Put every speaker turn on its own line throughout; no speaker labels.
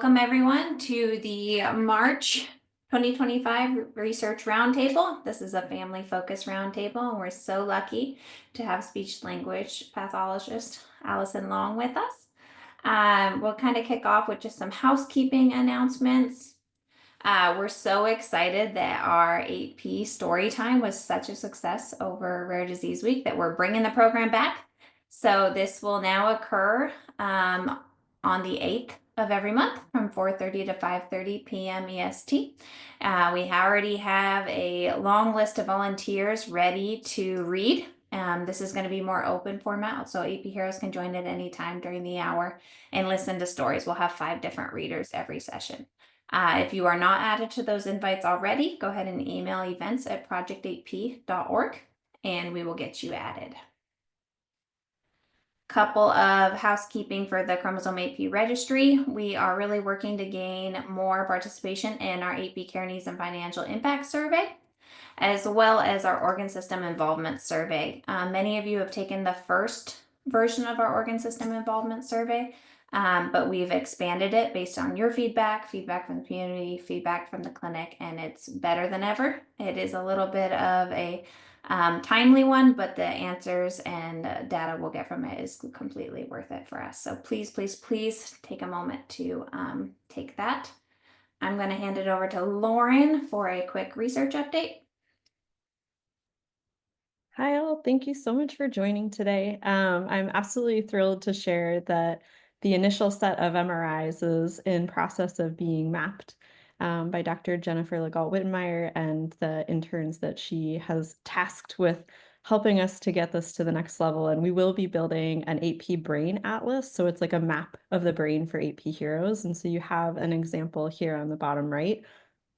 welcome everyone to the March 2025 Research Roundtable. This is a family-focused roundtable, and we're so lucky to have speech language pathologist Allie Long with us. We'll kind of kick off with just some housekeeping announcements. We're so excited that our 8P story time was such a success over Rare Disease Week that we're bringing the program back. So this will now occur on the 8th of every month from 4:30 to 5:30 p.m. EST. We already have a long list of volunteers ready to read. This is going to be more open format, so 8P Heroes can join at any time during the hour and listen to stories. We'll have 5 different readers every session. If you are not added to those invites already, go ahead and email events@project8p.org and we will get you added. Couple of housekeeping for the chromosome 8P registry. We are really working to gain more participation in our 8P Care Needs and Financial Impact Survey, as well as our organ system involvement survey. Many of you have taken the first version of our organ system involvement survey, but we've expanded it based on your feedback from the community, feedback from the clinic, and it's better than ever. It is a little bit of a timely one, but the answers and data we'll get from it is completely worth it for us. So please, please, please take a moment to take that. I'm going to hand it over to Lauren for a quick research update.
Hi all, thank you so much for joining today. I'm absolutely thrilled to share that the initial set of MRIs is in process of being mapped by Dr. Jennifer Legault-Wittenmeyer and the interns that she has tasked with helping us to get this to the next level. And we will be building an 8P brain atlas. So it's like a map of the brain for 8P heroes. And so you have an example here on the bottom right.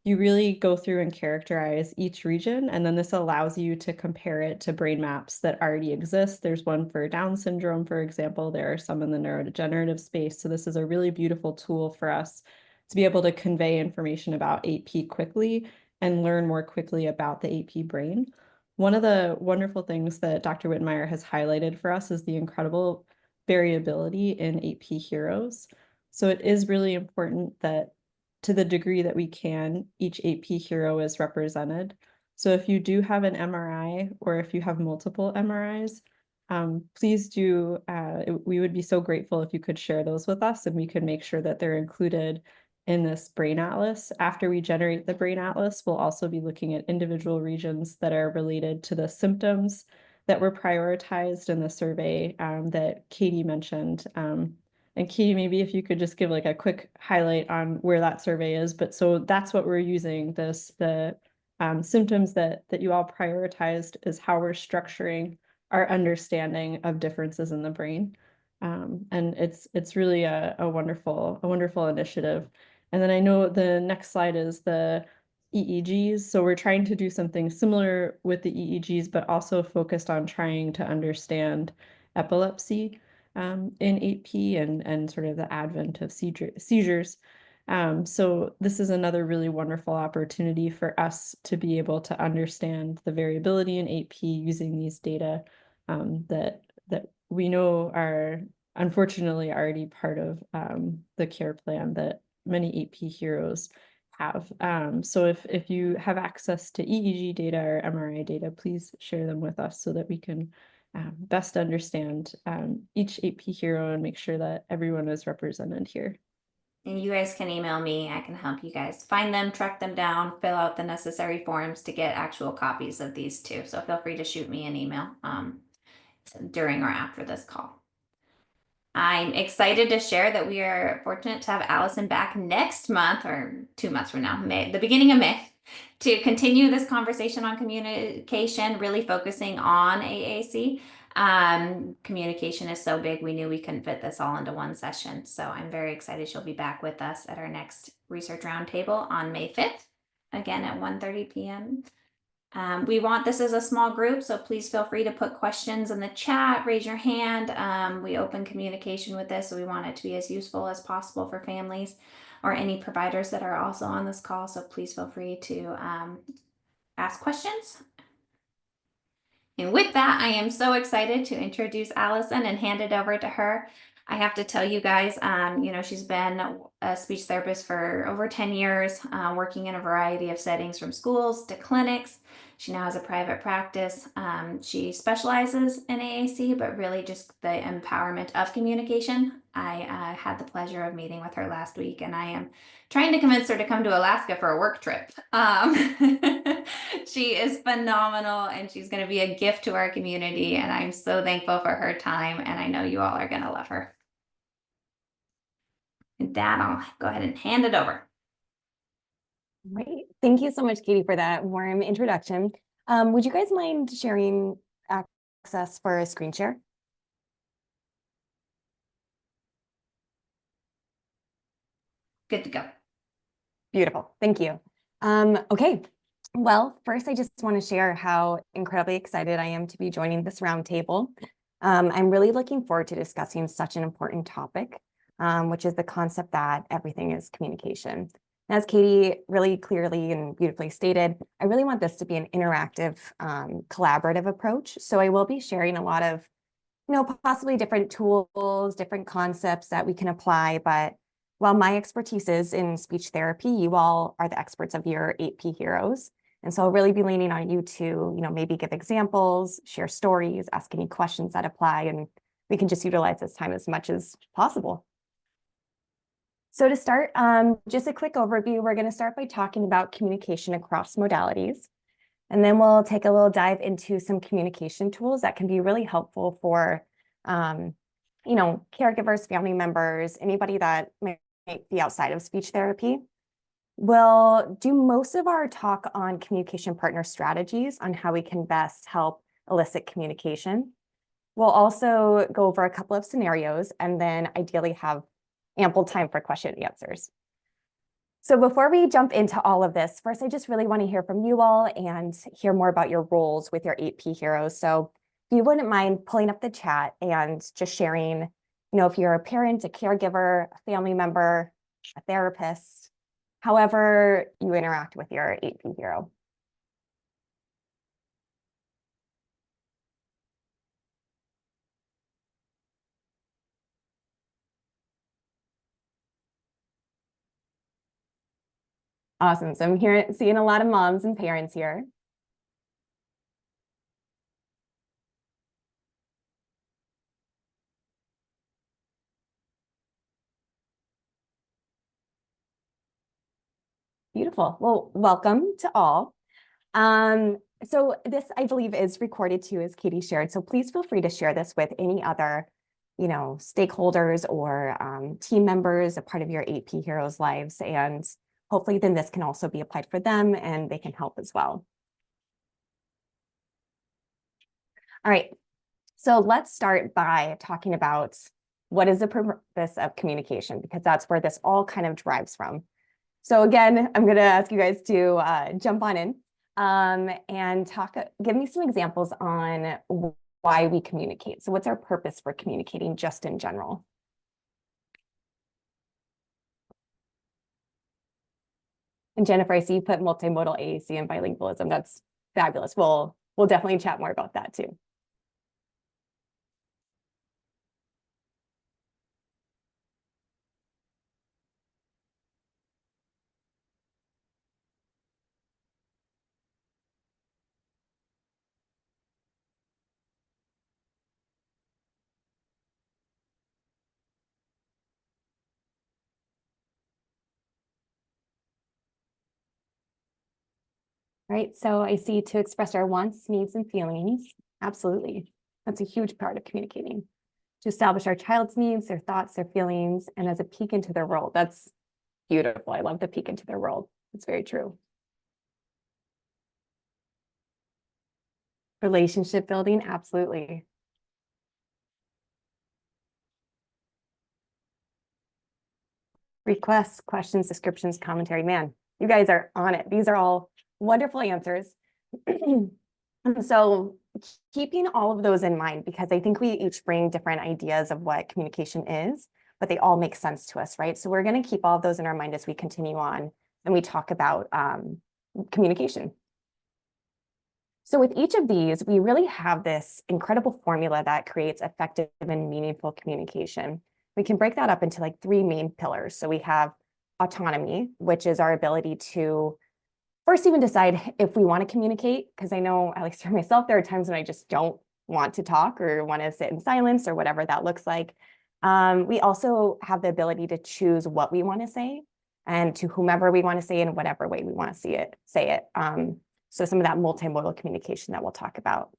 You really go through and characterize each region, and then this allows you to compare it to brain maps that already exist. There's one for Down syndrome, for example. There are some in the neurodegenerative space. So this is a really beautiful tool for us to be able to convey information about 8P quickly and learn more quickly about the 8P brain. One of the wonderful things that Dr. Wittenmeyer has highlighted for us is the incredible variability in 8P heroes. So it is really important that to the degree that we can, each 8P hero is represented. So if you do have an MRI or if you have multiple MRIs, please do, we would be so grateful if you could share those with us and we could make sure that they're included in this brain atlas. After we generate the brain atlas, we'll also be looking at individual regions that are related to the symptoms that were prioritized in the survey that Katie mentioned. And Katie, maybe if you could just give like a quick highlight on where that survey is. But so that's what we're using the symptoms that you all prioritized is how we're structuring our understanding of differences in the brain. And it's really a wonderful initiative. And then I know the next slide is the EEGs. So we're trying to do something similar with the EEGs, but also focused on trying to understand epilepsy in 8P and sort of the advent of seizures. So this is another really wonderful opportunity for us to be able to understand the variability in 8P using these data that we know are unfortunately already part of the care plan that many 8P heroes have. So if you have access to EEG data or MRI data, please share them with us so that we can best understand each 8P hero and make sure that everyone is represented here.
And you guys can email me. I can help you guys find them, track them down, fill out the necessary forms to get actual copies of these too. So feel free to shoot me an email during or after this call. I'm excited to share that we are fortunate to have Allison back next month, or 2 months from now, the beginning of May, to continue this conversation on communication, really focusing on AAC. Communication is so big, we knew we couldn't fit this all into one session. So I'm very excited she'll be back with us at our next research roundtable on May 5th, again at 1:30 p.m. We want this as a small group, so please feel free to put questions in the chat, raise your hand. We open communication with this, so we want it to be as useful as possible for families or any providers that are also on this call. So please feel free to ask questions. And with that, I am so excited to introduce Allison and hand it over to her. I have to tell you guys, she's been a speech therapist for over 10 years, working in a variety of settings from schools to clinics. She now has a private practice. She specializes in AAC, but really just the empowerment of communication. I had the pleasure of meeting with her last week, and I am trying to convince her to come to Alaska for a work trip. She is phenomenal, and she's going to be a gift to our community. And I'm so thankful for her time, and I know you all are going to love her. With that, I'll go ahead and hand it over.
Great. Thank you so much, Katie, for that warm introduction. Would you guys mind sharing access for a screen share?
Good to go.
Beautiful. Thank you. Okay. Well, first, I just want to share how incredibly excited I am to be joining this roundtable. I'm really looking forward to discussing such an important topic, which is the concept that everything is communication. As Katie really clearly and beautifully stated, I really want this to be an interactive, collaborative approach. So I will be sharing a lot of, possibly different tools, different concepts that we can apply. But while my expertise is in speech therapy, you all are the experts of your 8P heroes. And so I'll really be leaning on you to, maybe give examples, share stories, ask any questions that apply, and we can just utilize this time as much as possible. So to start, just a quick overview, we're going to start by talking about communication across modalities. And then we'll take a little dive into some communication tools that can be really helpful for, caregivers, family members, anybody that might be outside of speech therapy. We'll do most of our talk on communication partner strategies on how we can best help elicit communication. We'll also go over a couple of scenarios and then ideally have ample time for question and answers. So before we jump into all of this, first, I just really want to hear from you all and hear more about your roles with your 8P heroes. So if you wouldn't mind pulling up the chat and just sharing, if you're a parent, a caregiver, a family member, a therapist, however you interact with your 8P hero. Awesome. So I'm seeing a lot of moms and parents here. Beautiful. Well, welcome to all. So this, I believe, is recorded too, as Katie shared. So please feel free to share this with any other, stakeholders or team members, a part of your 8P heroes' lives. And hopefully then this can also be applied for them and they can help as well. All right. So let's start by talking about what is the purpose of communication, because that's where this all kind of derives from. So again, I'm going to ask you guys to jump on in and give me some examples on why we communicate. So what's our purpose for communicating just in general? And Jennifer, I see you put multimodal AAC and bilingualism. That's fabulous. We'll definitely chat more about that too. Right, so I see to express our wants, needs, and feelings. Absolutely. That's a huge part of communicating. To establish our child's needs, their thoughts, their feelings, and as a peek into their world. That's beautiful. I love the peek into their world. It's very true. Relationship building, absolutely. Requests, questions, descriptions, commentary. Man, you guys are on it. These are all wonderful answers. And so keeping all of those in mind, because I think we each bring different ideas of what communication is, but they all make sense to us, right? So we're going to keep all of those in our mind as we continue on and we talk about communication. So with each of these, we really have this incredible formula that creates effective and meaningful communication. we can break that up into like three main pillars. So we have autonomy, which is our ability to first even decide if we want to communicate, because I know, at least for myself, there are times when I just don't want to talk or want to sit in silence or whatever that looks like. We also have the ability to choose what we want to say and to whomever we want to say in whatever way we want to say it. So some of that multimodal communication that we'll talk about.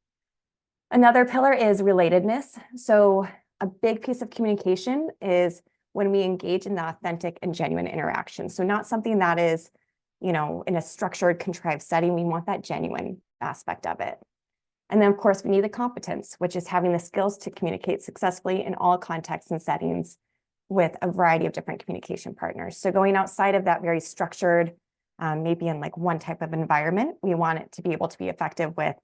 Another pillar is relatedness. So a big piece of communication is when we engage in the authentic and genuine interaction. So not something that is, in a structured, contrived setting. We want that genuine aspect of it. And then, of course, we need the competence, which is having the skills to communicate successfully in all contexts and settings with a variety of different communication partners. So going outside of that very structured, maybe in like one type of environment, we want it to be able to be effective with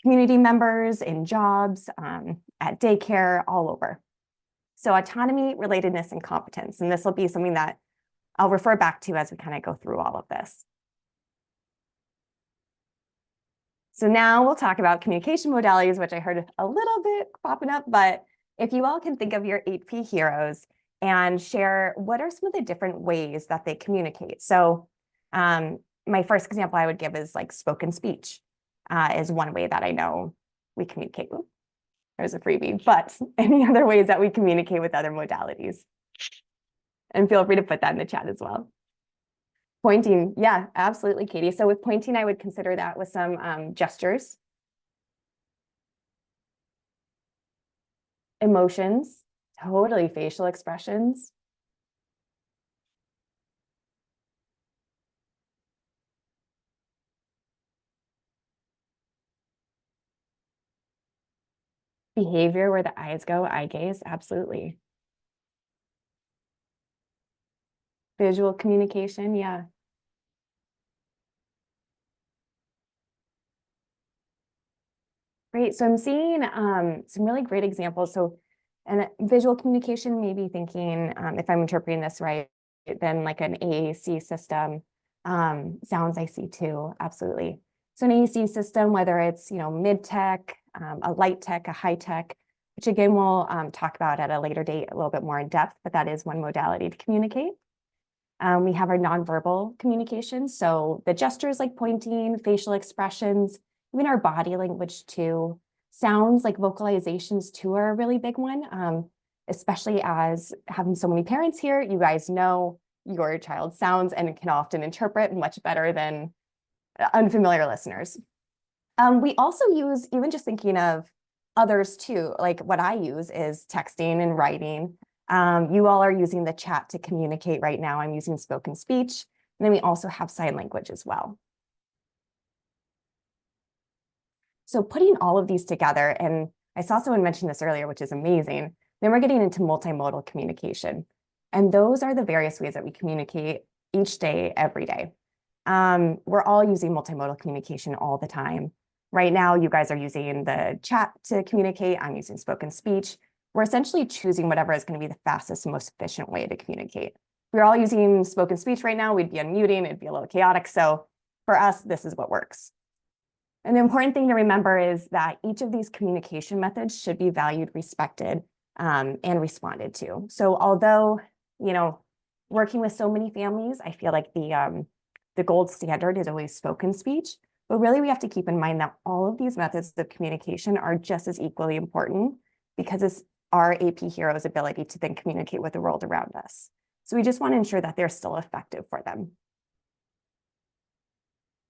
community members, in jobs, at daycare, all over. So autonomy, relatedness, and competence. And this will be something that I'll refer back to as we kind of go through all of this. So now we'll talk about communication modalities, which I heard a little bit popping up, but if you all can think of your 8P heroes and share what are some of the different ways that they communicate. So my first example I would give is like spoken speech is one way that I know we communicate. Ooh, there's a freebie, but any other ways that we communicate with other modalities? And feel free to put that in the chat as well. Pointing, yeah, absolutely, Katie. So with pointing, I would consider that with some gestures. Emotions, totally facial expressions. Behavior, where the eyes go, eye gaze, absolutely. Visual communication, yeah. Great, so I'm seeing some really great examples. So, and visual communication, maybe thinking, if I'm interpreting this right, then like an AAC system. Sounds I see too, absolutely. So an AAC system, whether it's, mid-tech, a light tech, a high tech, which again, we'll talk about at a later date a little bit more in depth, but that is one modality to communicate. We have our nonverbal communication. So the gestures like pointing, facial expressions, even our body language too. Sounds like vocalizations too are a really big one, especially as having so many parents here. You guys know your child's sounds and can often interpret much better than unfamiliar listeners. We also use, even just thinking of others too, like what I use is texting and writing. You all are using the chat to communicate right now. I'm using spoken speech. And then we also have sign language as well. So putting all of these together, and I saw someone mention this earlier, which is amazing. Then we're getting into multimodal communication. And those are the various ways that we communicate each day, every day. We're all using multimodal communication all the time. Right now, you guys are using the chat to communicate. I'm using spoken speech. We're essentially choosing whatever is going to be the fastest and most efficient way to communicate. If we're all using spoken speech right now, we'd be unmuting, it'd be a little chaotic. So for us, this is what works. And the important thing to remember is that each of these communication methods should be valued, respected, and responded to. So although, working with so many families, I feel like the gold standard is always spoken speech, but really we have to keep in mind that all of these methods of communication are just as equally important because it's our AP heroes' ability to then communicate with the world around us. So we just want to ensure that they're still effective for them.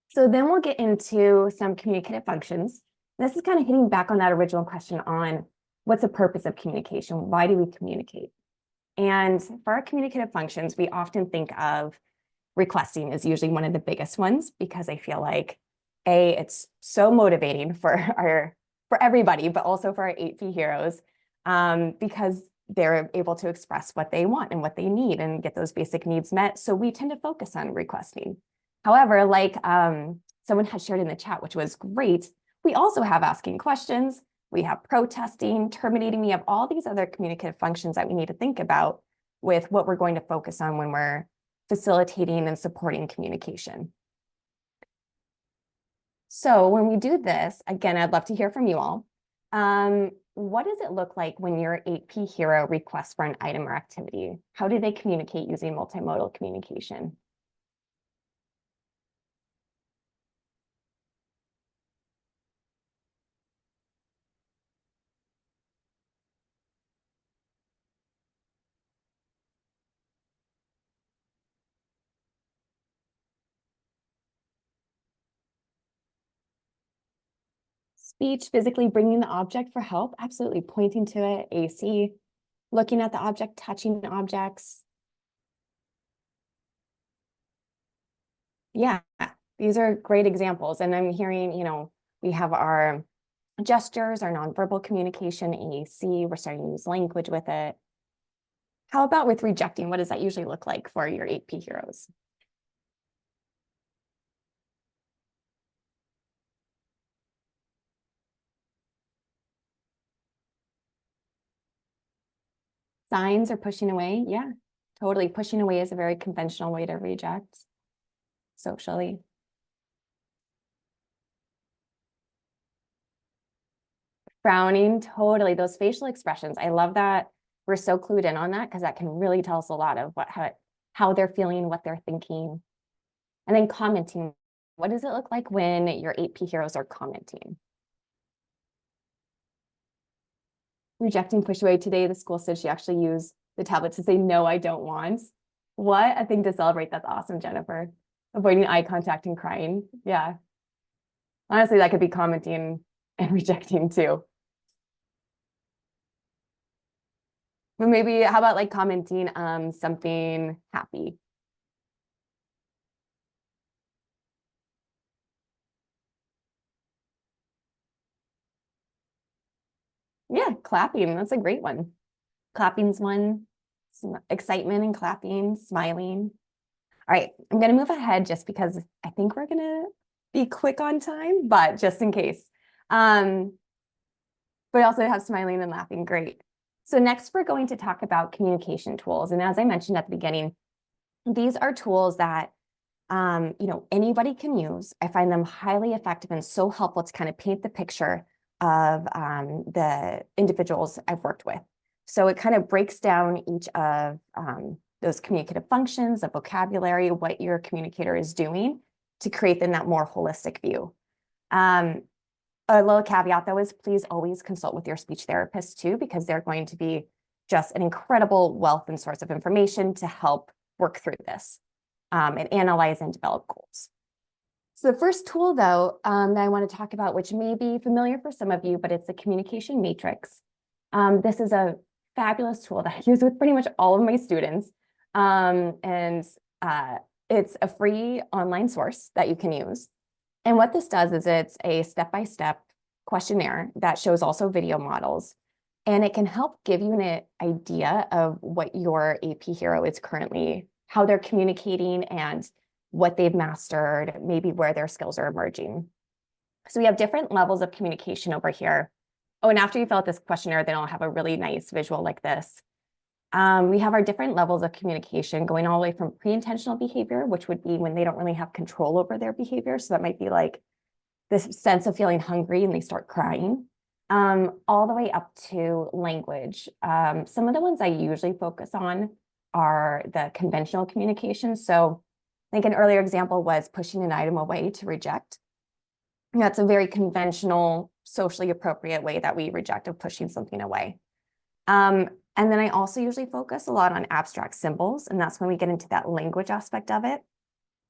So then we'll get into some communicative functions. This is kind of hitting back on that original question on what's the purpose of communication? Why do we communicate? And for our communicative functions, we often think of requesting is usually one of the biggest ones because I feel like it's so motivating for everybody, but also for our 8P heroes because they're able to express what they want and what they need and get those basic needs met. So we tend to focus on requesting. However, like someone had shared in the chat, which was great, we also have asking questions, we have protesting, terminating, we have all these other communicative functions that we need to think about with what we're going to focus on when we're facilitating and supporting communication. So when we do this, again, I'd love to hear from you all. what does it look like when your 8P hero requests for an item or activity? How do they communicate using multimodal communication? Speech, physically bringing the object for help, absolutely pointing to it, AC, looking at the object, touching objects. Yeah, these are great examples. And I'm hearing, we have our gestures, our nonverbal communication, AAC, we're starting to use language with it. How about with rejecting? What does that usually look like for your 8P heroes? Signs or pushing away? Yeah, totally. Pushing away is a very conventional way to reject socially. Frowning, totally. Those facial expressions. I love that we're so clued in on that because that can really tell us a lot of how they're feeling, what they're thinking. And then commenting. What does it look like when your 8P heroes are commenting? Rejecting, push away. Today, the school said she actually used the tablet to say, no, I don't want. What a thing to celebrate. That's awesome, Jennifer. Avoiding eye contact and crying. Yeah. Honestly, that could be commenting and rejecting too. But maybe how about like commenting something happy? Yeah, clapping. That's a great one. Clapping's one. Excitement and clapping, smiling. All right, I'm going to move ahead just because I think we're going to be quick on time, but just in case. But also have smiling and laughing. Great. So next we're going to talk about communication tools. And as I mentioned at the beginning, these are tools that anybody can use. I find them highly effective and so helpful to kind of paint the picture of the individuals I've worked with. So it kind of breaks down each of those communicative functions, the vocabulary, what your communicator is doing to create then that more holistic view. A little caveat though is please always consult with your speech therapist too, because they're going to be just an incredible wealth and source of information to help work through this and analyze and develop goals. So the first tool though that I want to talk about, which may be familiar for some of you, but it's the communication matrix. This is a fabulous tool that I use with pretty much all of my students. It's a free online source that you can use. And what this does is it's a step-by-step questionnaire that shows also video models. And it can help give you an idea of what your 8P hero is currently, how they're communicating and what they've mastered, maybe where their skills are emerging. So we have different levels of communication over here. Oh, and after you fill out this questionnaire, then I'll have a really nice visual like this. We have our different levels of communication going all the way from pre-intentional behavior, which would be when they don't really have control over their behavior. So that might be like this sense of feeling hungry and they start crying, all the way up to language. Some of the ones I usually focus on are the conventional communication. So I think an earlier example was pushing an item away to reject. And that's a very conventional, socially appropriate way that we reject of pushing something away. And then I also usually focus a lot on abstract symbols, and that's when we get into that language aspect of it,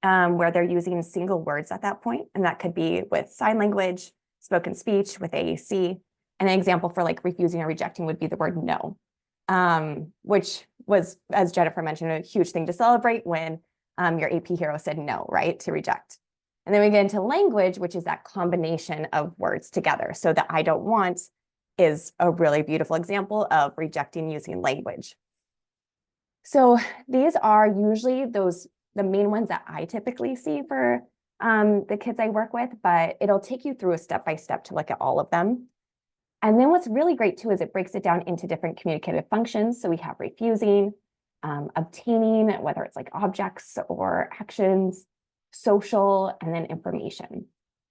where they're using single words at that point, and that could be with sign language, spoken speech, with AAC. And an example for like refusing or rejecting would be the word no, which was, as Jennifer mentioned, a huge thing to celebrate when your 8P hero said no, right, to reject. And then we get into language, which is that combination of words together. So the I don't want is a really beautiful example of rejecting using language. So these are usually the main ones that I typically see for the kids I work with, but it'll take you through a step-by-step to look at all of them. And then what's really great too is it breaks it down into different communicative functions. So we have refusing, obtaining, whether it's like objects or actions, social, and then information.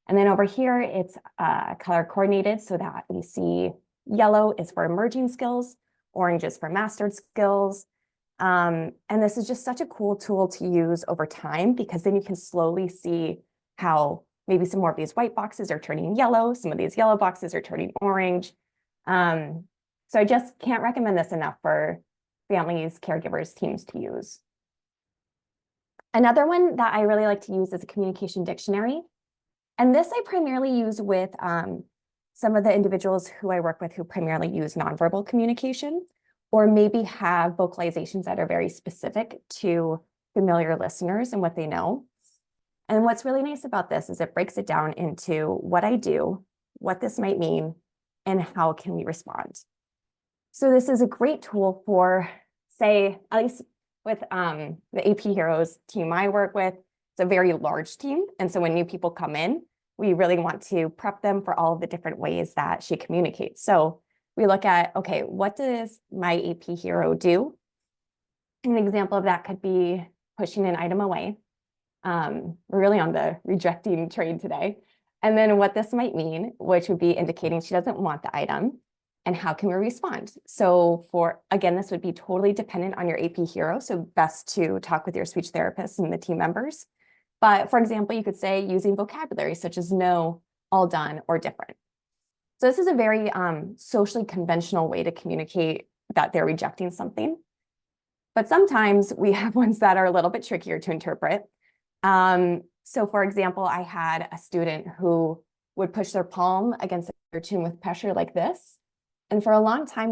And then over here, it's color coordinated so that we see Yellow is for emerging skills, orange is for mastered skills. And this is just such a cool tool to use over time, because then you can slowly see how maybe some more of these white boxes are turning yellow, some of these yellow boxes are turning orange. So I just can't recommend this enough for families, caregivers, teams to use. Another one that I really like to use is a communication dictionary. And this I primarily use with some of the individuals who I work with who primarily use nonverbal communication, or maybe have vocalizations that are very specific to familiar listeners and what they know. And what's really nice about this is it breaks it down into what I do, what this might mean, and how can we respond. So this is a great tool for, say, at least with the AP Heroes team I work with, it's a very large team. And so when new people come in, we really want to prep them for all of the different ways that she communicates. So we look at, okay, what does my AP hero do? An example of that could be pushing an item away. We're really on the rejecting train today. And then what this might mean, which would be indicating she doesn't want the item, and how can we respond? So again, this would be totally dependent on your AP hero. So best to talk with your speech therapist and the team members. But for example, you could say using vocabulary such as no, all done, or different. So this is a very socially conventional way to communicate that they're rejecting something. But sometimes we have ones that are a little bit trickier to interpret. So for example, I had a student who would push their palm against their chin with pressure like this. And for a long time,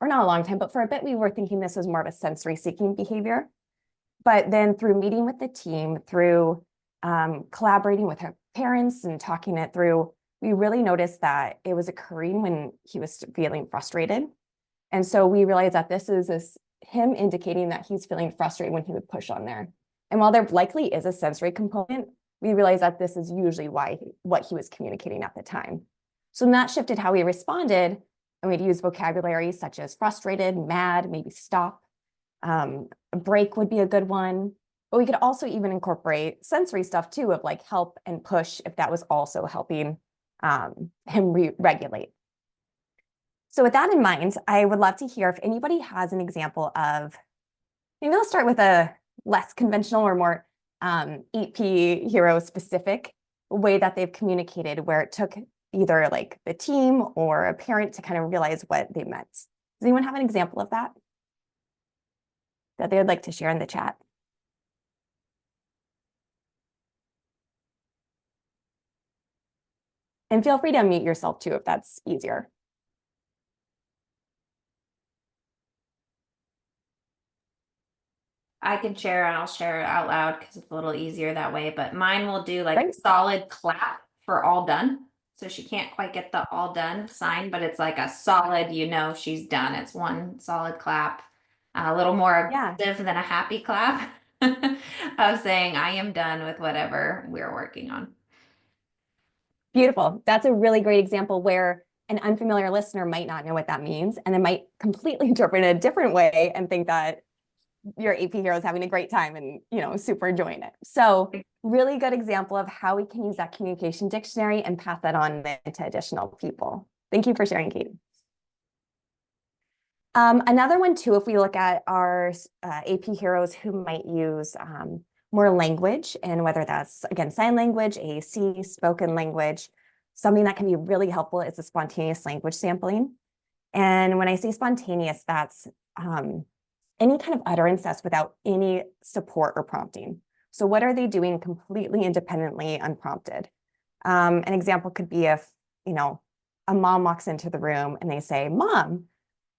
or not a long time, but for a bit, we were thinking this was more of a sensory seeking behavior. But then through meeting with the team, through collaborating with her parents and talking it through, we really noticed that it was occurring when he was feeling frustrated. And so we realized that this is him indicating that he's feeling frustrated when he would push on there. And while there likely is a sensory component, we realized that this is usually what he was communicating at the time. So then that shifted how we responded, and we'd use vocabulary such as frustrated, mad, maybe stop. A break would be a good one, but we could also even incorporate sensory stuff too, of like help and push, if that was also helping him regulate. So with that in mind, I would love to hear if anybody has an example of, maybe let's start with a less conventional or more EP hero specific way that they've communicated, where it took either like the team or a parent to kind of realize what they meant. Does anyone have an example of that they would like to share in the chat? And feel free to unmute yourself too, if that's easier.
I can share, and I'll share it out loud because it's a little easier that way. But mine will do like
Great.
solid clap for all done. So she can't quite get the all done sign, but it's like a solid, she's done. It's one solid clap, a little more aggressive than a happy clap of saying, I am done with whatever we're working on.
Beautiful. That's a really great example where an unfamiliar listener might not know what that means, and they might completely interpret it a different way and think that your AP hero is having a great time and, super enjoying it. So really good example of how we can use that communication dictionary and pass that on to additional people. Thank you for sharing, Katie. Another one too, if we look at our AP heroes who might use more language, and whether that's, again, sign language, AAC, spoken language, something that can be really helpful is the spontaneous language sampling. And when I say spontaneous, that's any kind of utterance that's without any support or prompting. So what are they doing completely independently, unprompted? An example could be if, a mom walks into the room and they say, Mom,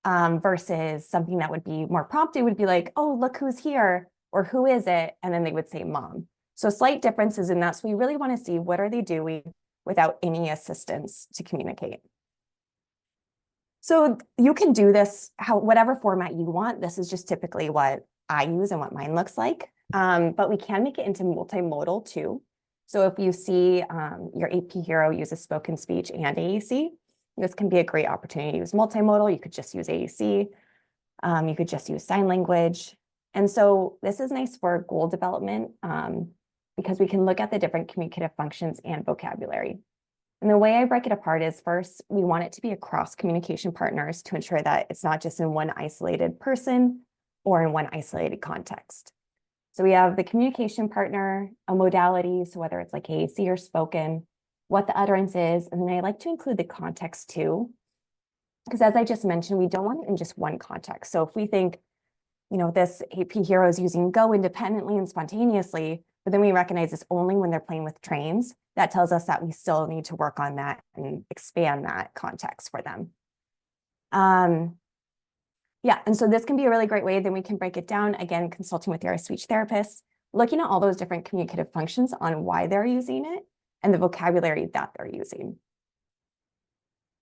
versus something that would be more prompted would be like, oh, look who's here, or who is it? And then they would say Mom. So slight differences in that. So we really want to see what are they doing without any assistance to communicate. So you can do this whatever format you want. This is just typically what I use and what mine looks like. But we can make it into multimodal too. So if you see your AP hero uses spoken speech and AAC, this can be a great opportunity to use multimodal. You could just use AAC. You could just use sign language. And so this is nice for goal development because we can look at the different communicative functions and vocabulary. And the way I break it apart is first, we want it to be across communication partners to ensure that it's not just in one isolated person or in one isolated context. So we have the communication partner, a modality, so whether it's like AAC or spoken, what the utterance is, and then I like to include the context too. Because as I just mentioned, we don't want it in just one context. So if we think, this AP hero is using go independently and spontaneously, but then we recognize it's only when they're playing with trains, that tells us that we still need to work on that and expand that context for them. Yeah, and so this can be a really great way. Then we can break it down, again, consulting with your speech therapist, looking at all those different communicative functions on why they're using it and the vocabulary that they're using.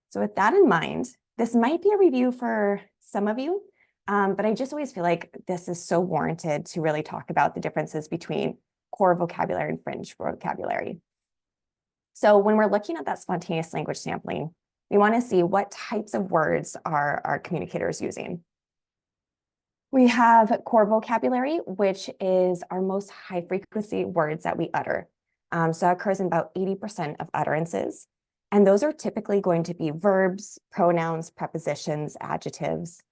So with that in mind, this might be a review for some of you, but I just always feel like this is so warranted to really talk about the differences between core vocabulary and fringe vocabulary. So when we're looking at that spontaneous language sampling, we want to see what types of words are our communicators using. We have core vocabulary, which is our most high frequency words that we utter. So that occurs in about 80% of utterances. And those are typically going to be verbs, pronouns, prepositions, adjectives.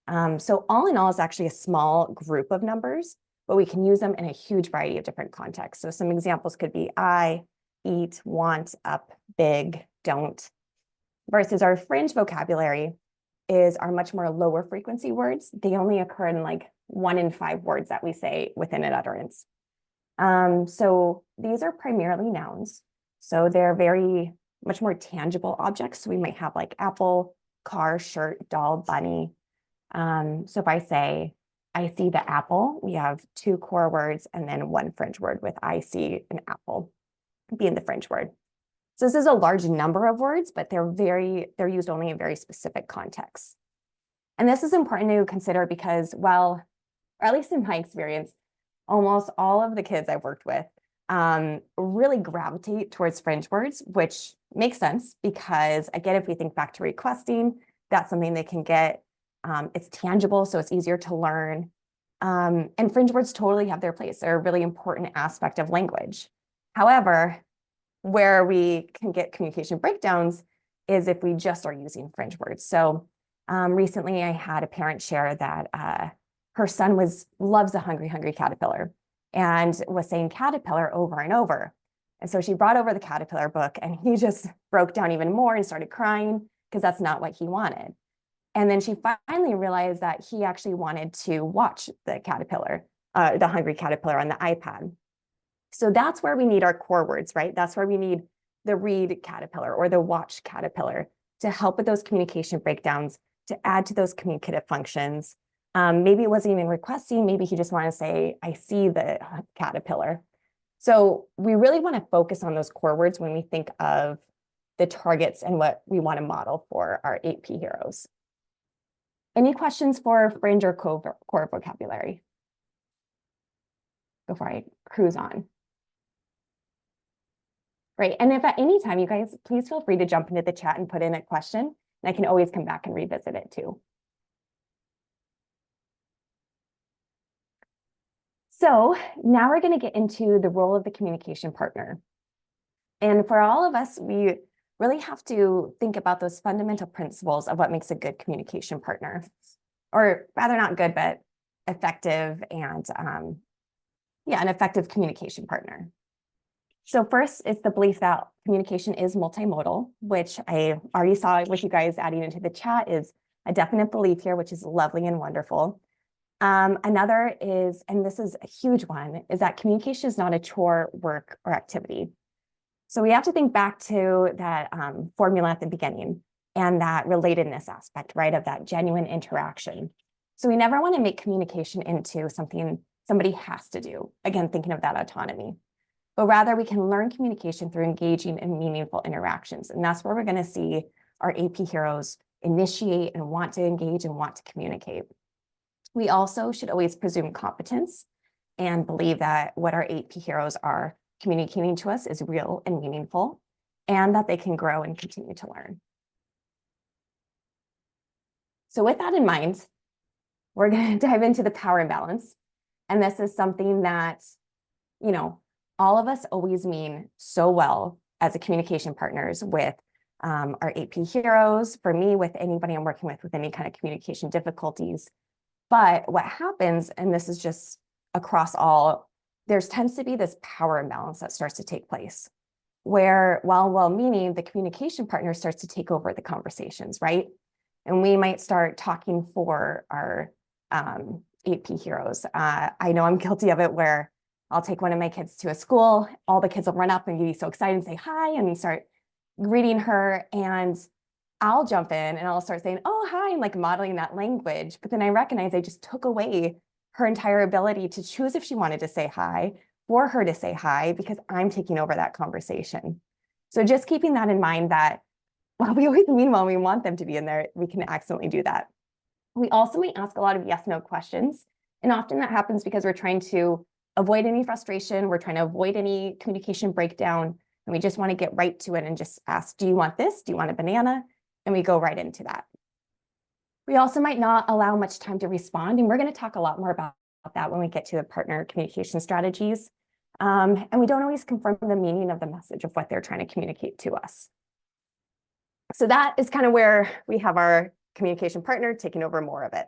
So all in all, it's actually a small group of numbers, but we can use them in a huge variety of different contexts. So some examples could be I, eat, want, up, big, don't. Versus our fringe vocabulary is our much more lower frequency words. They only occur in like 1 in 5 words that we say within an utterance. So these are primarily nouns. So they're very much more tangible objects. So we might have like apple, car, shirt, doll, bunny. So if I say, I see the apple, we have 2 core words and then 1 fringe word with I see an apple being the fringe word. So this is a large number of words, but they're used only in very specific contexts. And this is important to consider because, well, or at least in my experience, almost all of the kids I've worked with really gravitate towards fringe words, which makes sense because, again, if we think back to requesting, that's something they can get. It's tangible, so it's easier to learn. And fringe words totally have their place. They're a really important aspect of language. However, where we can get communication breakdowns is if we just are using fringe words. So recently I had a parent share that her son loves a hungry, hungry caterpillar and was saying caterpillar over and over. And so she brought over the caterpillar book and he just broke down even more and started crying because that's not what he wanted. And then she finally realized that he actually wanted to watch the caterpillar, the hungry caterpillar on the iPad. So that's where we need our core words, right? That's where we need the read caterpillar or the watch caterpillar to help with those communication breakdowns, to add to those communicative functions. Maybe it wasn't even requesting, maybe he just wanted to say, I see the caterpillar. So we really want to focus on those core words when we think of the targets and what we want to model for our AP heroes. Any questions for fringe or core vocabulary before I cruise on? Great. And if at any time, you guys, please feel free to jump into the chat and put in a question, and I can always come back and revisit it too. So now we're going to get into the role of the communication partner. And for all of us, we really have to think about those fundamental principles of what makes a good communication partner, or rather not good, but effective and an effective communication partner. So first, it's the belief that communication is multimodal, which I already saw with you guys adding into the chat is a definite belief here, which is lovely and wonderful. Another is, and this is a huge one, is that communication is not a chore, work, or activity. So we have to think back to that formula at the beginning and that relatedness aspect, right, of that genuine interaction. So we never want to make communication into something somebody has to do. Again, thinking of that autonomy. But rather we can learn communication through engaging in meaningful interactions. And that's where we're going to see our AP heroes initiate and want to engage and want to communicate. We also should always presume competence and believe that what our AP heroes are communicating to us is real and meaningful, and that they can grow and continue to learn. So with that in mind, we're going to dive into the power imbalance. And this is something that, all of us always mean so well, as a communication partners with our AP heroes, for me, with anybody I'm working with any kind of communication difficulties. But what happens, and this is just across all, there tends to be this power imbalance that starts to take place, where while well-meaning, the communication partner starts to take over the conversations, right? And we might start talking for our AP heroes. I know I'm guilty of it, where I'll take one of my kids to a school, all the kids will run up and be so excited and say hi, and we start greeting her, and I'll jump in and I'll start saying, oh, hi, and like modeling that language. But then I recognize I just took away her entire ability to choose if she wanted to say hi, for her to say hi, because I'm taking over that conversation. So just keeping that in mind, that while we always mean well, we want them to be in there, we can accidentally do that. We also might ask a lot of yes/no questions. And often that happens because we're trying to avoid any frustration. We're trying to avoid any communication breakdown. And we just want to get right to it and just ask, do you want this? Do you want a banana? And we go right into that. We also might not allow much time to respond. And we're going to talk a lot more about that when we get to the partner communication strategies. And we don't always confirm the meaning of the message of what they're trying to communicate to us. So that is kind of where we have our communication partner taking over more of it,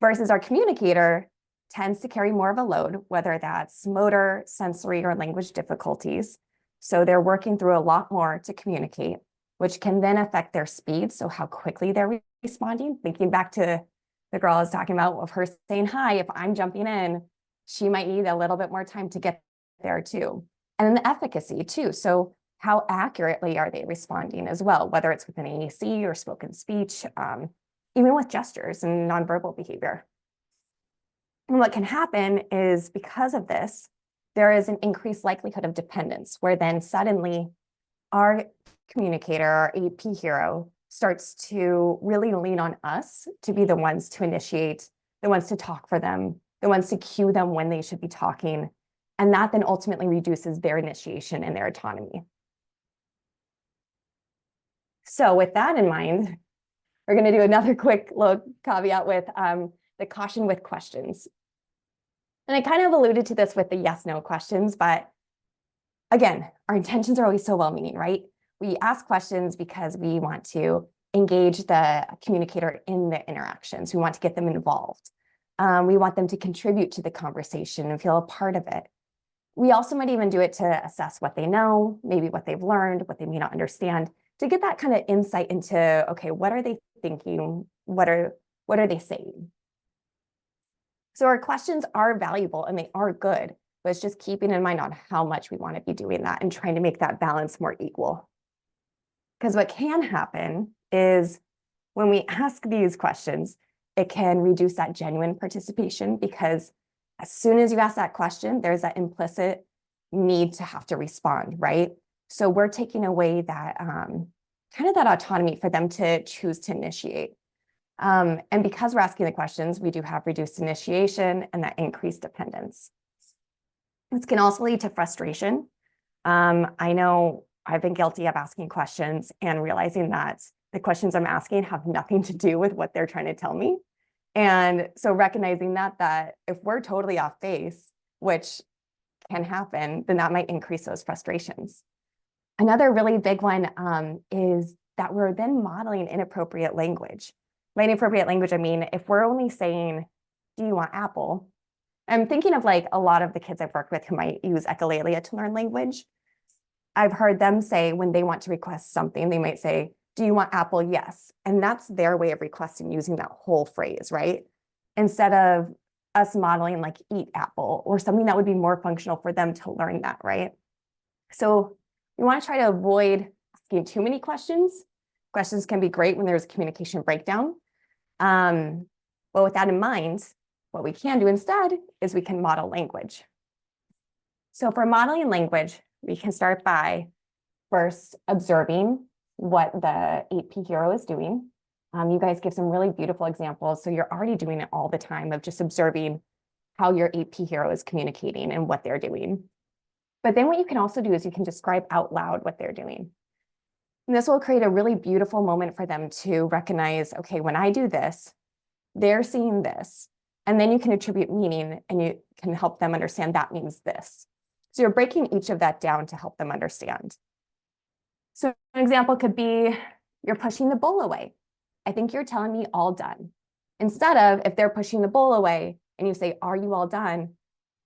versus our communicator tends to carry more of a load, whether that's motor, sensory, or language difficulties. So they're working through a lot more to communicate, which can then affect their speed. So how quickly they're responding. Thinking back to the girl I was talking about of her saying hi, if I'm jumping in, she might need a little bit more time to get there too. And then the efficacy too. So how accurately are they responding as well, whether it's with an AAC or spoken speech, even with gestures and nonverbal behavior. And what can happen is, because of this, there is an increased likelihood of dependence, where then suddenly our communicator, our AP hero, starts to really lean on us to be the ones to initiate, the ones to talk for them, the ones to cue them when they should be talking. And that then ultimately reduces their initiation and their autonomy. So with that in mind, we're going to do another quick little caveat with the caution with questions. And I kind of alluded to this with the yes/no questions, but again, our intentions are always so well-meaning, right? We ask questions because we want to engage the communicator in the interactions. We want to get them involved. We want them to contribute to the conversation and feel a part of it. We also might even do it to assess what they know, maybe what they've learned, what they may not understand, to get that kind of insight into, okay, what are they thinking? What are they saying? So our questions are valuable and they are good, but it's just keeping in mind on how much we want to be doing that and trying to make that balance more equal. Because what can happen is, when we ask these questions, it can reduce that genuine participation, because as soon as you ask that question, there's that implicit need to have to respond, right? So we're taking away that kind of that autonomy for them to choose to initiate. And because we're asking the questions, we do have reduced initiation and that increased dependence. This can also lead to frustration. I know I've been guilty of asking questions and realizing that the questions I'm asking have nothing to do with what they're trying to tell me. And so recognizing that if we're totally off base, which can happen, then that might increase those frustrations. Another really big one is that we're then modeling inappropriate language. By inappropriate language, I mean, if we're only saying, do you want apple? I'm thinking of like a lot of the kids I've worked with who might use echolalia to learn language. I've heard them say, when they want to request something, they might say, do you want apple? Yes. And that's their way of requesting, using that whole phrase, right? Instead of us modeling like eat apple, or something that would be more functional for them to learn that, right? So we want to try to avoid asking too many questions. Questions can be great when there's communication breakdown. But with that in mind, what we can do instead is we can model language. So for modeling language, we can start by first observing what the AP hero is doing. You guys give some really beautiful examples. So you're already doing it all the time, of just observing how your AP hero is communicating and what they're doing. But then what you can also do is you can describe out loud what they're doing. And this will create a really beautiful moment for them to recognize, okay, when I do this, they're seeing this. And then you can attribute meaning and you can help them understand that means this. So you're breaking each of that down to help them understand. So an example could be, you're pushing the bowl away. I think you're telling me all done. Instead of, if they're pushing the bowl away and you say, are you all done?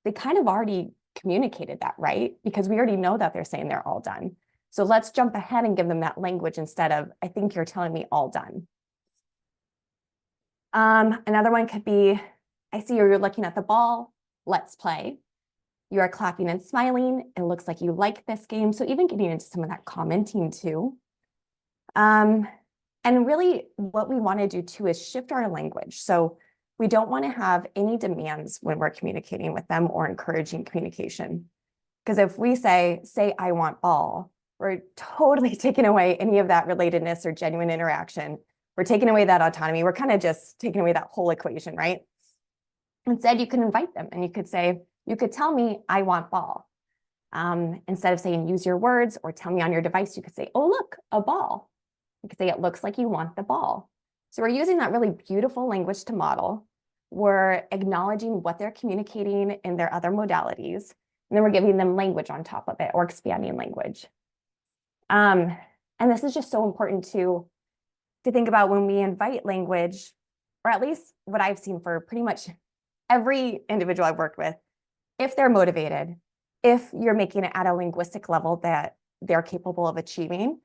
They kind of already communicated that, right? Because we already know that they're saying they're all done. So let's jump ahead and give them that language instead of, I think you're telling me all done. Another one could be, I see you're looking at the ball, let's play. You are clapping and smiling. It looks like you like this game. So even getting into some of that commenting too. And really what we want to do too is shift our language. So we don't want to have any demands when we're communicating with them or encouraging communication. Because if we say, I want ball, we're totally taking away any of that relatedness or genuine interaction. We're taking away that autonomy. We're kind of just taking away that whole equation, right? Instead, you can invite them and you could say, you could tell me, I want ball. Instead of saying, use your words or tell me on your device, you could say, oh, look, a ball. You could say, it looks like you want the ball. So we're using that really beautiful language to model. We're acknowledging what they're communicating in their other modalities. And then we're giving them language on top of it or expanding language. And this is just so important to think about when we invite language, or at least what I've seen for pretty much every individual I've worked with. If they're motivated, if you're making it at a linguistic level that they're capable of achieving,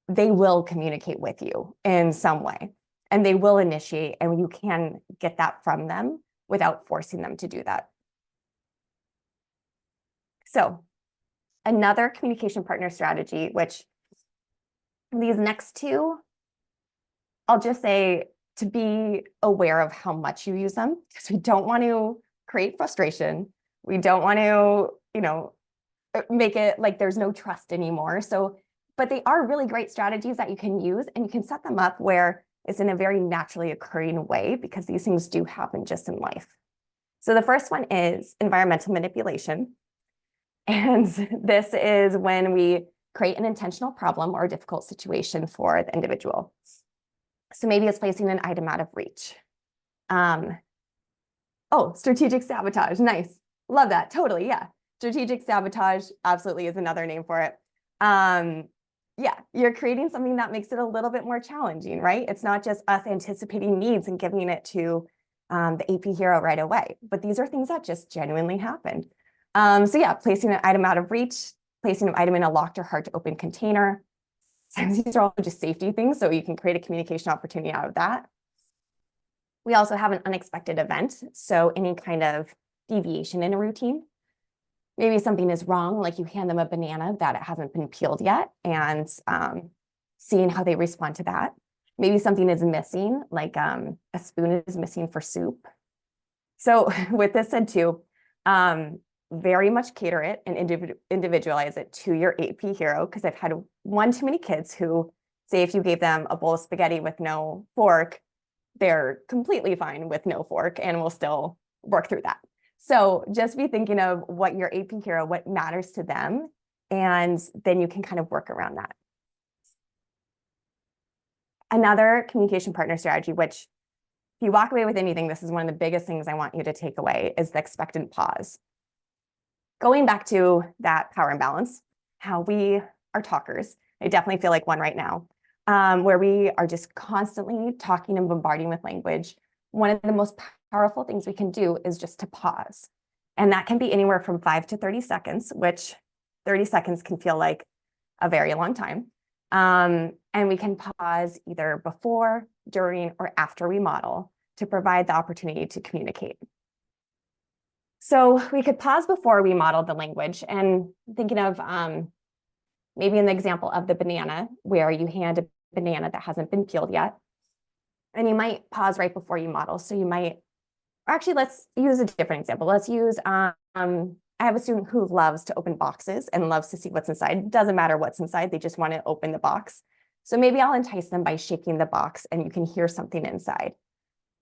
they will communicate with you in some way and they will initiate, and you can get that from them without forcing them to do that. So another communication partner strategy, which these next two, I'll just say to be aware of how much you use them, because we don't want to create frustration. We don't want to, make it like there's no trust anymore. So, but they are really great strategies that you can use, and you can set them up where it's in a very naturally occurring way, because these things do happen just in life. So the first one is environmental manipulation. And this is when we create an intentional problem or a difficult situation for the individual. So maybe it's placing an item out of reach. Oh, strategic sabotage. Nice. Love that. Totally. Yeah. Strategic sabotage absolutely is another name for it. Yeah, you're creating something that makes it a little bit more challenging, right? It's not just us anticipating needs and giving it to the AP hero right away, but these are things that just genuinely happen. So yeah, placing an item out of reach, placing an item in a locked or hard to open container. Sometimes these are all just safety things, so you can create a communication opportunity out of that. We also have an unexpected event, so any kind of deviation in a routine. Maybe something is wrong, like you hand them a banana that it hasn't been peeled yet, and seeing how they respond to that. Maybe something is missing, like a spoon is missing for soup. So with this said too, very much cater it and individualize it to your AP hero, because I've had one too many kids who say if you gave them a bowl of spaghetti with no fork, they're completely fine with no fork and will still work through that. So just be thinking of what your AP hero, what matters to them, and then you can kind of work around that. Another communication partner strategy, which if you walk away with anything, this is one of the biggest things I want you to take away, is the expectant pause. Going back to that power imbalance, how we are talkers, I definitely feel like one right now, where we are just constantly talking and bombarding with language. One of the most powerful things we can do is just to pause. And that can be anywhere from 5 to 30 seconds, which 30 seconds can feel like a very long time. And we can pause either before, during, or after we model to provide the opportunity to communicate. So we could pause before we model the language, and thinking of maybe in the example of the banana, where you hand a banana that hasn't been peeled yet, and you might pause right before you model. So you might, or actually, let's use a different example. Let's use, I have a student who loves to open boxes and loves to see what's inside. Doesn't matter what's inside, they just want to open the box. So maybe I'll entice them by shaking the box and you can hear something inside.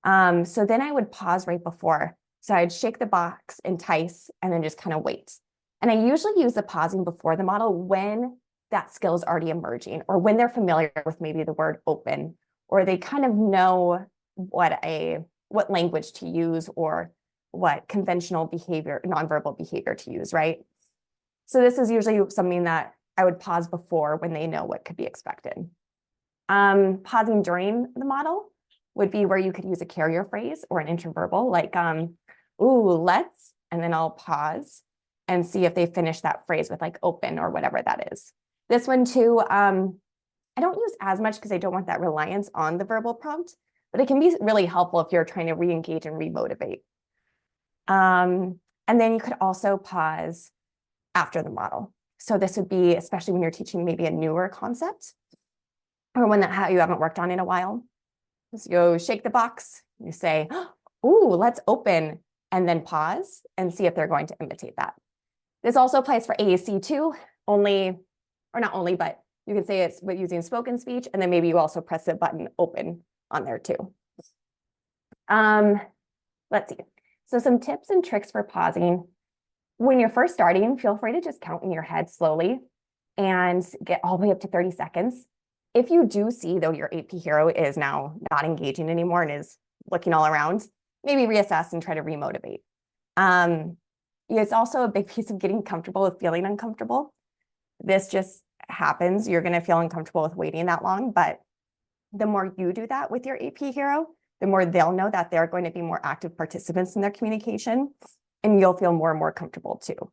So then I would pause right before. So I'd shake the box, entice, and then just kind of wait. And I usually use the pausing before the model when that skill is already emerging, or when they're familiar with maybe the word open, or they kind of know what language to use, or what conventional behavior, nonverbal behavior to use, right? So this is usually something that I would pause before when they know what could be expected. Pausing during the model would be where you could use a carrier phrase or an interverbal, like, ooh, let's, and then I'll pause and see if they finish that phrase with like open or whatever that is. This one too, I don't use as much because I don't want that reliance on the verbal prompt, but it can be really helpful if you're trying to re-engage and re-motivate. And then you could also pause after the model. So this would be, especially when you're teaching maybe a newer concept or one that you haven't worked on in a while. So you shake the box, you say, ooh, let's open, and then pause and see if they're going to imitate that. This also applies for AAC too, only, or not only, but you can say it's with using spoken speech, and then maybe you also press the button open on there too. Let's see. So some tips and tricks for pausing. When you're first starting, feel free to just count in your head slowly and get all the way up to 30 seconds. If you do see, though, your AP hero is now not engaging anymore and is looking all around, maybe reassess and try to remotivate. It's also a big piece of getting comfortable with feeling uncomfortable. This just happens. You're going to feel uncomfortable with waiting that long, but the more you do that with your AP hero, the more they'll know that they're going to be more active participants in their communication, and you'll feel more and more comfortable too.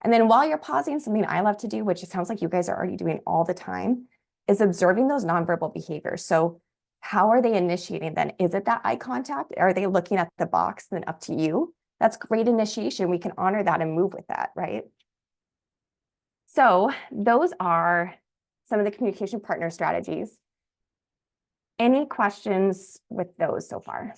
And then while you're pausing, something I love to do, which it sounds like you guys are already doing all the time, is observing those nonverbal behaviors. So how are they initiating then? Is it that eye contact? Are they looking at the box and then up to you? That's great initiation. We can honor that and move with that, right? So those are some of the communication partner strategies. Any questions with those so far?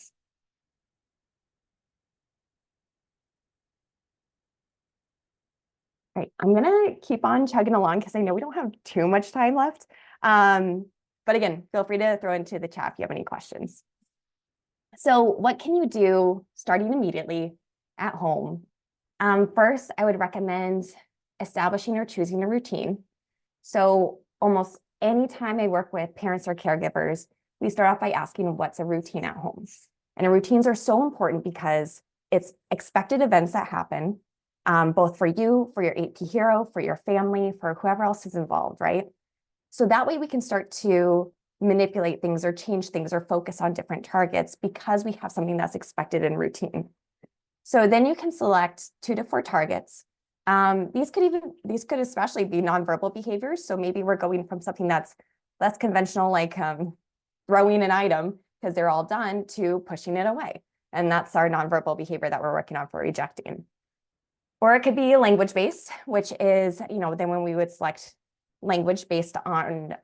All right, I'm gonna keep on chugging along because I know we don't have too much time left. But again, feel free to throw into the chat if you have any questions. So what can you do starting immediately at home? First, I would recommend establishing or choosing a routine. So almost any time I work with parents or caregivers, we start off by asking what's a routine at home. And routines are so important because it's expected events that happen, both for you, for your AP hero, for your family, for whoever else is involved, right? So that way we can start to manipulate things or change things or focus on different targets because we have something that's expected in routine. So then you can select 2 to 4 targets. These could especially be nonverbal behaviors. So maybe we're going from something that's less conventional, like throwing an item because they're all done, to pushing it away. And that's our nonverbal behavior that we're working on for rejecting. Or it could be language-based, which is, then when we would select language based on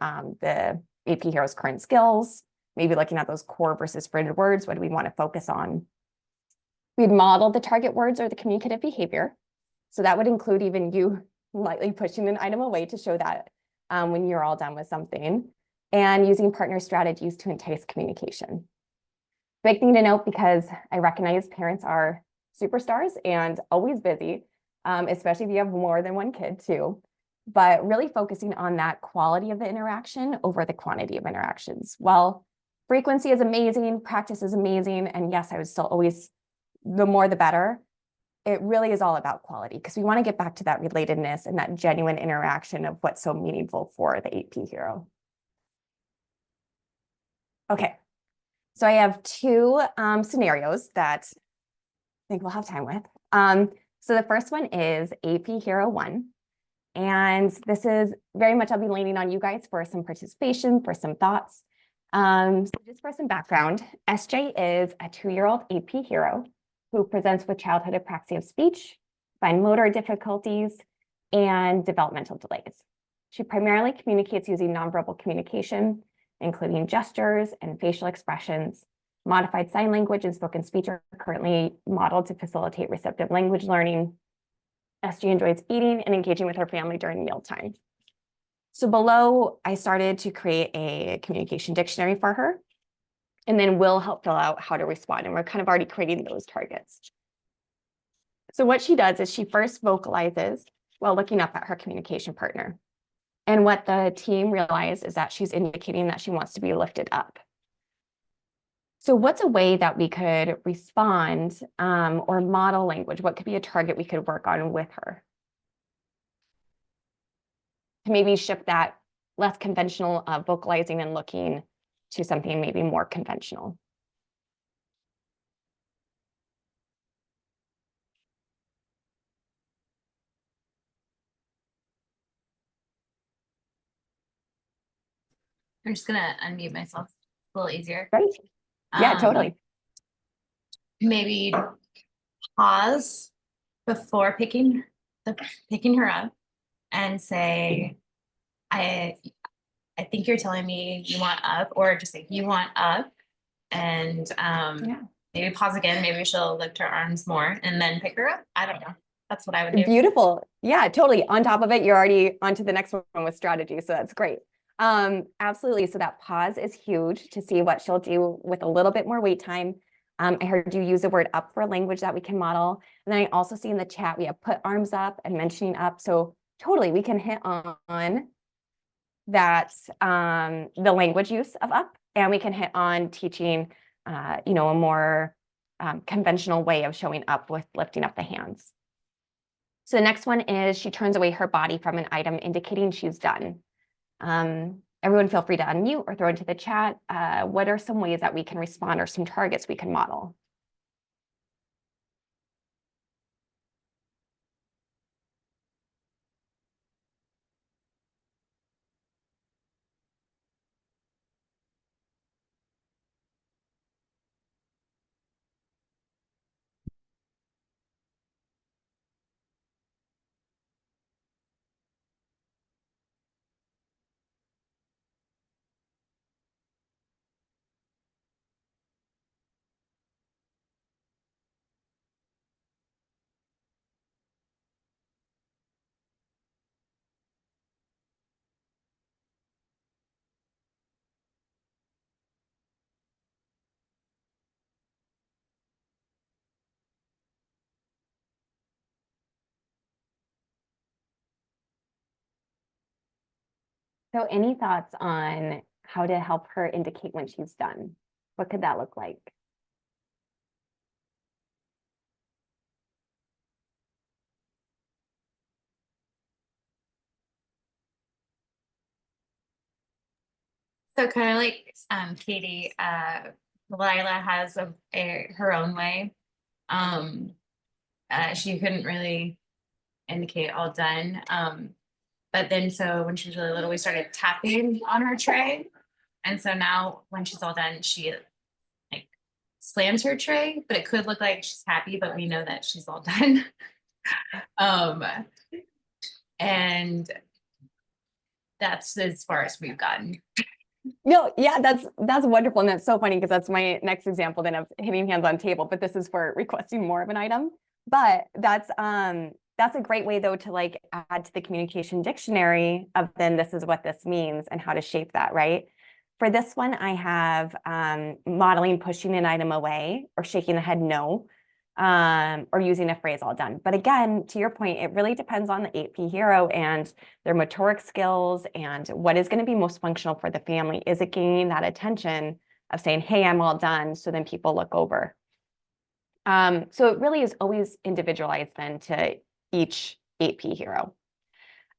the AP hero's current skills, maybe looking at those core versus fringe words, what do we want to focus on? We'd model the target words or the communicative behavior. So that would include even you lightly pushing an item away to show that when you're all done with something, and using partner strategies to entice communication. Big thing to note, because I recognize parents are superstars and always busy, especially if you have more than one kid too, but really focusing on that quality of the interaction over the quantity of interactions. While frequency is amazing, practice is amazing, and yes, I would still always, the more the better, it really is all about quality because we want to get back to that relatedness and that genuine interaction of what's so meaningful for the AP hero. Okay, so I have 2 scenarios that I think we'll have time with. So the first one is AP Hero 1. And this is very much, I'll be leaning on you guys for some participation, for some thoughts. So just for some background, SJ is a 2-year-old AP hero who presents with childhood apraxia of speech, fine motor difficulties, and developmental delays. She primarily communicates using nonverbal communication, including gestures and facial expressions. Modified sign language and spoken speech are currently modeled to facilitate receptive language learning. SG enjoys eating and engaging with her family during mealtime. So below, I started to create a communication dictionary for her, and then we'll help fill out how to respond. And we're kind of already creating those targets. So what she does is she first vocalizes while looking up at her communication partner. And what the team realized is that she's indicating that she wants to be lifted up. So what's a way that we could respond or model language? What could be a target we could work on with her? to maybe shift that less conventional vocalizing and looking to something maybe more conventional.
I'm just gonna unmute myself. It's a little easier.
Right. Yeah, totally.
Maybe pause before picking her up and say, I think you're telling me you want up, or just say you want up, and
Yeah.
maybe pause again. Maybe she'll lift her arms more and then pick her up. I don't know. That's what I would do.
Beautiful. Yeah, totally. On top of it, you're already onto the next one with strategy. So that's great. Absolutely. So that pause is huge to see what she'll do with a little bit more wait time. I heard you use the word up for language that we can model. And then I also see in the chat, we have put arms up and mentioning up. So totally, we can hit on that, the language use of up, and we can hit on teaching, a more conventional way of showing up with lifting up the hands. So the next one is she turns away her body from an item, indicating she's done. Everyone feel free to unmute or throw into the chat. What are some ways that we can respond or some targets we can model? So any thoughts on how to help her indicate when she's done? What could that look like?
So kind of like Katie, Lila has her own way. She couldn't really indicate all done. But then so when she was really little, we started tapping on her tray. And so now when she's all done, she like slams her tray, but it could look like she's happy, but we know that she's all done. And that's as far as we've gotten.
No, yeah, that's wonderful. And that's so funny because that's my next example then of hitting hands on table, but this is for requesting more of an item. But that's a great way though to like add to the communication dictionary of then this is what this means and how to shape that, right? For this one, I have modeling pushing an item away or shaking the head no, or using a phrase all done. But again, to your point, it really depends on the 8P hero and their motoric skills and what is going to be most functional for the family. Is it gaining that attention of saying, hey, I'm all done, so then people look over? So it really is always individualized then to each 8P hero.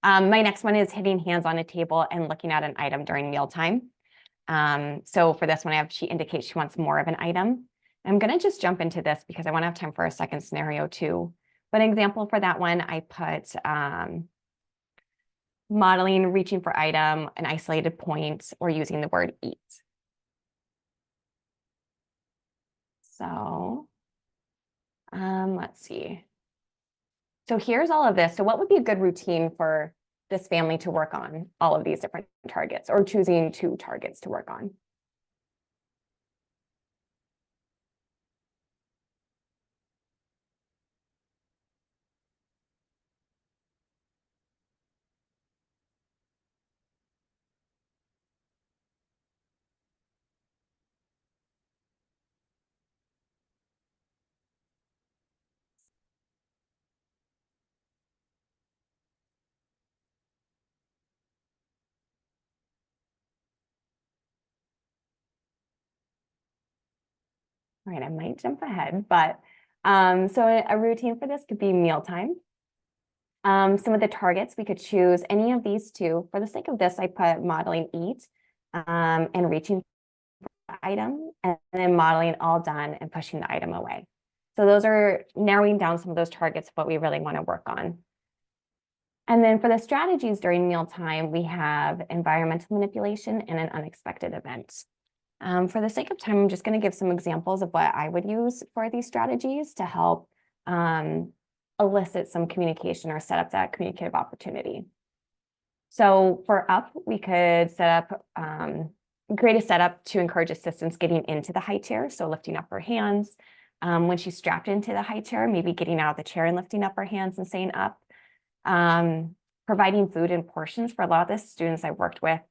My next one is hitting hands on a table and looking at an item during mealtime. So for this one, she indicates she wants more of an item. I'm going to just jump into this because I want to have time for a second scenario too. But an example for that one, I put modeling, reaching for item, an isolated point, or using the word eat. So let's see. So here's all of this. So what would be a good routine for this family to work on all of these different targets or choosing 2 targets to work on? All right, I might jump ahead, but so a routine for this could be mealtime. Some of the targets, we could choose any of these two. For the sake of this, I put modeling eat and reaching for the item, and then modeling all done and pushing the item away. So those are narrowing down some of those targets of what we really want to work on. And then for the strategies during mealtime, we have environmental manipulation and an unexpected event. For the sake of time, I'm just going to give some examples of what I would use for these strategies to help elicit some communication or set up that communicative opportunity. So for up, we could set up, create a setup to encourage assistance getting into the high chair. So lifting up her hands. When she's strapped into the high chair, maybe getting out of the chair and lifting up her hands and saying up. Providing food in portions. For a lot of the students I've worked with,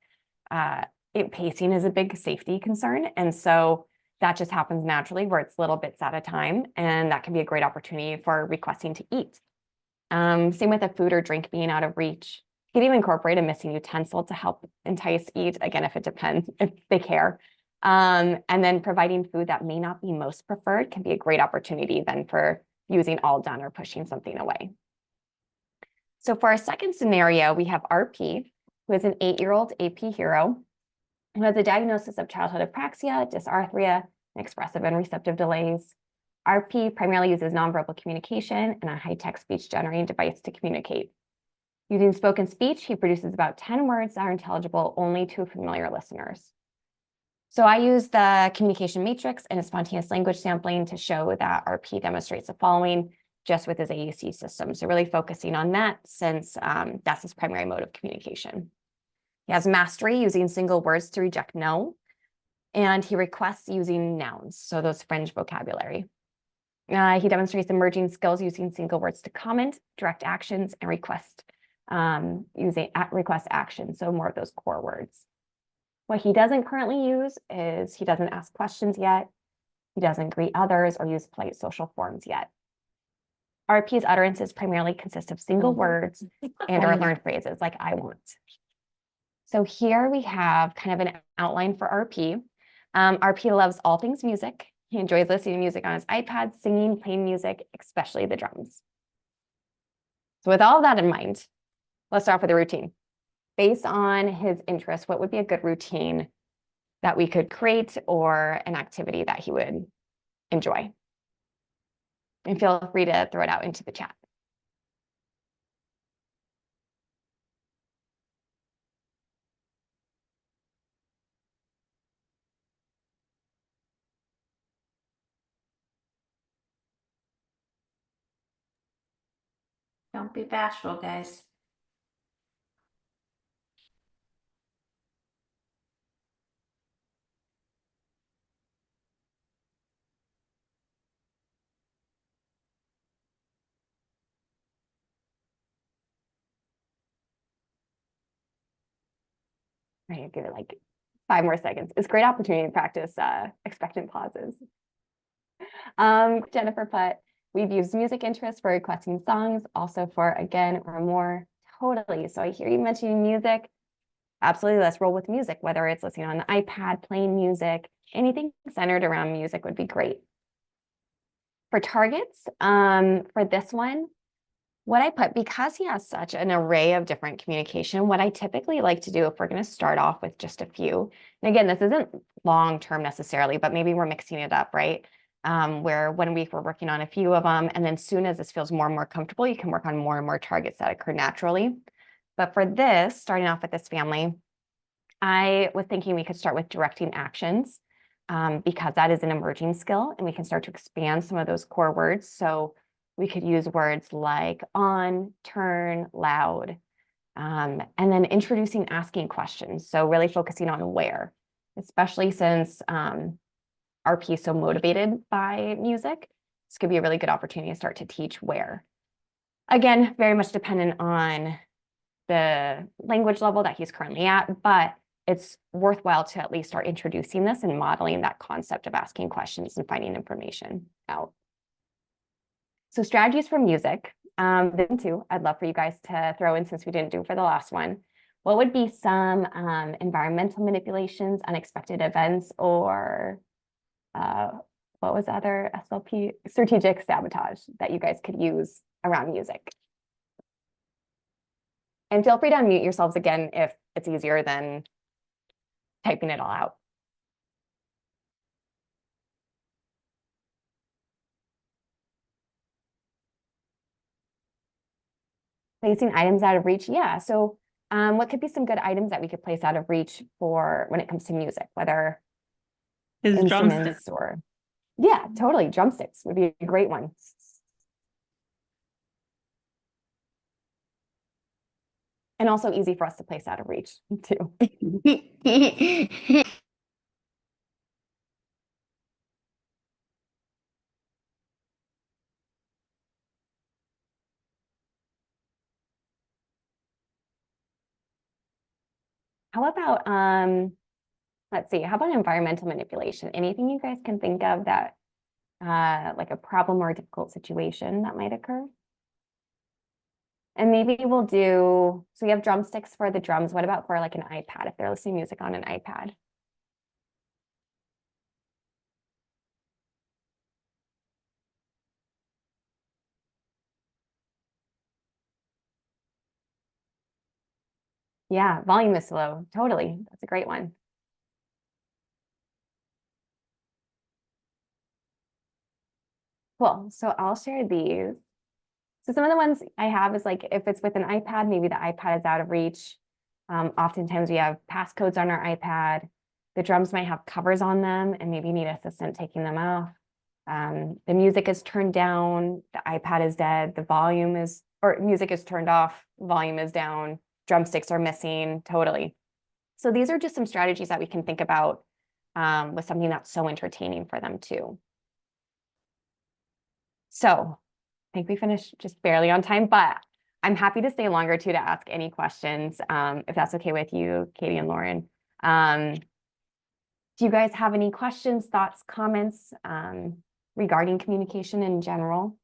pacing is a big safety concern. And so that just happens naturally where it's little bits at a time. And that can be a great opportunity for requesting to eat. Same with a food or drink being out of reach. You can even incorporate a missing utensil to help entice eat. Again, if it depends, if they care. And then providing food that may not be most preferred can be a great opportunity then for using all done or pushing something away. So for our second scenario, we have RP, who is an 8-year-old AP hero who has a diagnosis of childhood apraxia, dysarthria, and expressive and receptive delays. RP primarily uses nonverbal communication and a high-tech speech generating device to communicate. Using spoken speech, he produces about 10 words that are intelligible only to familiar listeners. So I use the communication matrix and a spontaneous language sampling to show that RP demonstrates the following just with his AAC system. So really focusing on that since that's his primary mode of communication. He has mastery using single words to reject no, and he requests using nouns, so those fringe vocabulary. He demonstrates emerging skills using single words to comment, direct actions, and request action, so more of those core words. What he doesn't currently use is he doesn't ask questions yet, he doesn't greet others or use polite social forms yet. RP's utterances primarily consist of single words and or learned phrases like I want. So here we have kind of an outline for RP. RP loves all things music. He enjoys listening to music on his iPad, singing, playing music, especially the drums. So with all that in mind, let's start off with a routine. Based on his interests, what would be a good routine that we could create or an activity that he would enjoy? And feel free to throw it out into the chat.
Don't be bashful, guys.
Right, give it like 5 more seconds. It's a great opportunity to practice expectant pauses. Jennifer put, we've used music interests for requesting songs, also for again or more. Totally. So I hear you mentioning music. Absolutely, let's roll with music, whether it's listening on the iPad, playing music, anything centered around music would be great. For targets, for this one, what I put, because he has such an array of different communication, what I typically like to do if we're going to start off with just a few, and again, this isn't long-term necessarily, but maybe we're mixing it up, right? Where 1 week we're working on a few of them, and then soon as this feels more and more comfortable, you can work on more and more targets that occur naturally. But for this, starting off with this family, I was thinking we could start with directing actions because that is an emerging skill, and we can start to expand some of those core words. So we could use words like on, turn, loud, and then introducing asking questions. So really focusing on where, especially since RP is so motivated by music, this could be a really good opportunity to start to teach where. Again, very much dependent on the language level that he's currently at, but it's worthwhile to at least start introducing this and modeling that concept of asking questions and finding information out. So strategies for music, then too, I'd love for you guys to throw in, since we didn't do it for the last one, what would be some environmental manipulations, unexpected events, or what was the other SLP, strategic sabotage that you guys could use around music? And feel free to unmute yourselves again if it's easier than typing it all out. Placing items out of reach. Yeah. So what could be some good items that we could place out of reach for when it comes to music, whether
His drumstick.
instruments or, yeah, totally. Drumsticks would be a great one. And also easy for us to place out of reach too. How about, let's see, how about environmental manipulation? Anything you guys can think of that, like a problem or a difficult situation that might occur? And maybe we'll do, so we have drumsticks for the drums. What about for like an iPad, if they're listening to music on an iPad? Yeah, volume is low. Totally. That's a great one. Cool. So I'll share these. So some of the ones I have is like, if it's with an iPad, maybe the iPad is out of reach. Oftentimes we have passcodes on our iPad. The drums might have covers on them and maybe you need an assistant taking them off. The music is turned down, the iPad is dead, the volume is, or music is turned off, volume is down, drumsticks are missing, totally. So these are just some strategies that we can think about with something that's so entertaining for them too. So I think we finished just barely on time, but I'm happy to stay longer too to ask any questions, if that's okay with you, Katie and Lauren. Do you guys have any questions, thoughts, comments regarding communication in general?